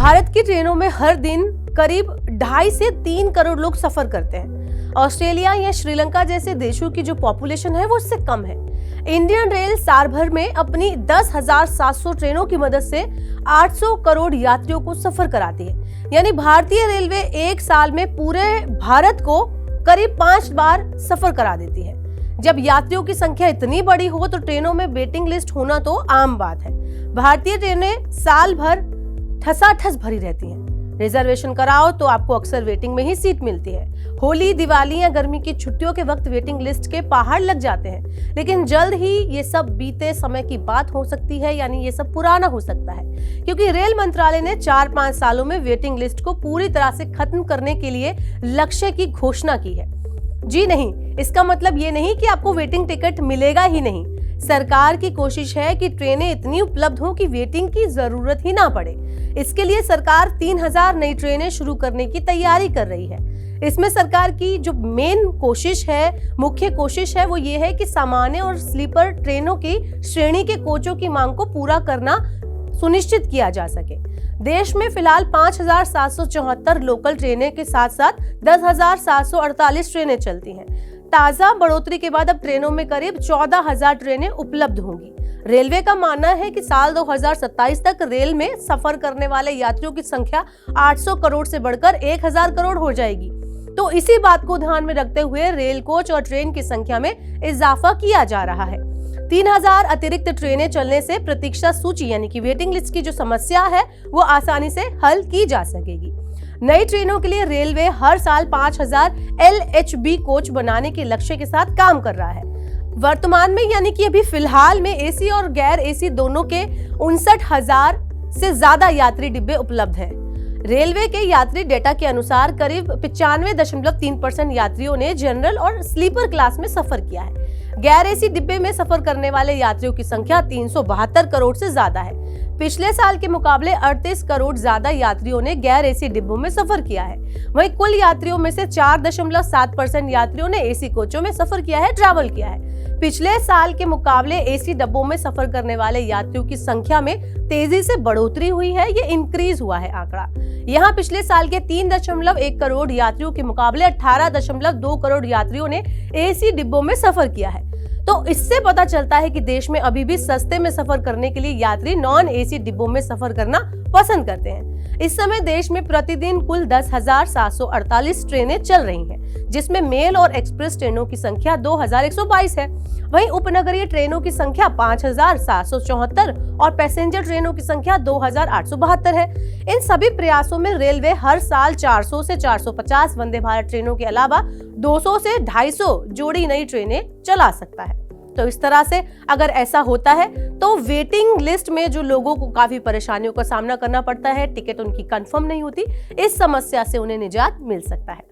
भारत की ट्रेनों में हर दिन करीब 2.5 से 3 करोड़ लोग सफर करते हैं। ऑस्ट्रेलिया या श्रीलंका जैसे देशों की जो पॉपुलेशन है वो इससे कम है। इंडियन रेल साल भर में अपनी 10,700 ट्रेनों की मदद से 800 करोड़ यात्रियों को सफर कराती है। यानी भारतीय रेलवे एक साल में पूरे भारत को करीब 5 बार सफर करा देती है। जब यात्रियों की संख्या इतनी बड़ी हो तो ट्रेनों में वेटिंग लिस्ट होना तो आम बात है। भारतीय ट्रेनें साल भर ठसाठस भरी रहती हैं। रिजर्वेशन कराओ तो आपको अक्सर वेटिंग में ही सीट मिलती है। होली, दिवाली या गर्मी की छुट्टियों के वक्त वेटिंग लिस्ट के पहाड़ लग जाते हैं। लेकिन जल्द ही ये सब बीते समय की बात हो सकती है, यानी ये सब पुराना हो सकता है, क्योंकि रेल मंत्रालय ने 4-5 सालों में वेटिंग लिस्ट को पूरी तरह से खत्म करने के लिए लक्ष्य की घोषणा की है। जी नहीं, इसका मतलब ये नहीं कि आपको वेटिंग टिकट मिलेगा ही नहीं। सरकार की कोशिश है कि ट्रेनें इतनी उपलब्ध हों कि वेटिंग की जरूरत ही ना पड़े। इसके लिए सरकार 3000 नई ट्रेनें शुरू करने की तैयारी कर रही है। इसमें सरकार की जो मुख्य कोशिश है वो ये है कि सामान्य और स्लीपर ट्रेनों की श्रेणी के कोचों की मांग को पूरा करना सुनिश्चित किया जा सके। देश में फिलहाल 5,774 लोकल ट्रेनें के साथ साथ 10,748 ट्रेनें चलती हैं। ताजा बढ़ोतरी के बाद अब ट्रेनों में करीब 14,000 ट्रेनें उपलब्ध होंगी। रेलवे का मानना है कि साल 2027 तक रेल में सफर करने वाले यात्रियों की संख्या 800 करोड़ से बढ़कर 1,000 करोड़ हो जाएगी। तो इसी बात को ध्यान में रखते हुए रेल कोच और ट्रेन की संख्या में इजाफा किया जा रहा है। 3,000 अतिरिक्त ट्रेनें चलने से प्रतीक्षा सूची यानी कि वेटिंग लिस्ट की जो समस्या है वो आसानी से हल की जा सकेगी। नई ट्रेनों के लिए रेलवे हर साल 5,000 LHB कोच बनाने के लक्ष्य के साथ काम कर रहा है। वर्तमान में यानी कि अभी फिलहाल में एसी और गैर एसी दोनों के 59,000 से ज्यादा यात्री डिब्बे उपलब्ध हैं। रेलवे के यात्री डेटा के अनुसार करीब 95.3% यात्रियों ने जनरल और स्लीपर क्लास में सफर किया है। गैर एसी डिब्बे में सफर करने वाले यात्रियों की संख्या 372 करोड़ से ज्यादा है। पिछले साल के मुकाबले 38 करोड़ ज्यादा यात्रियों ने गैर एसी डिब्बों में सफर किया है। वहीं कुल यात्रियों में से 4.7% यात्रियों ने एसी कोचों में सफर किया है, ट्रैवल किया है। पिछले साल के मुकाबले एसी डब्बों में सफर करने वाले यात्रियों की संख्या में तेजी से बढ़ोतरी हुई है, ये इंक्रीज हुआ है आंकड़ा। यहाँ पिछले साल के 3.1 करोड़ यात्रियों के मुकाबले 18.2 करोड़ यात्रियों ने एसी डिब्बों में सफर किया है। तो इससे पता चलता है कि देश में अभी भी सस्ते में सफर करने के लिए यात्री नॉन एसी डिब्बों में सफर करना पसंद करते हैं। इस समय देश में प्रतिदिन कुल 10,748 ट्रेनें चल रही हैं, जिसमें मेल और एक्सप्रेस ट्रेनों की संख्या 2,122 है। वहीं उपनगरीय ट्रेनों की संख्या 5,774 और पैसेंजर ट्रेनों की संख्या 2,872 है। इन सभी प्रयासों में रेलवे हर साल 400 से 450 वंदे भारत ट्रेनों के अलावा 200 से 250 जोड़ी नई ट्रेनें चला सकता है। तो इस तरह से अगर ऐसा होता है तो वेटिंग लिस्ट में जो लोगों को काफी परेशानियों का सामना करना पड़ता है, टिकट उनकी कंफर्म नहीं होती, इस समस्या से उन्हें निजात मिल सकता है।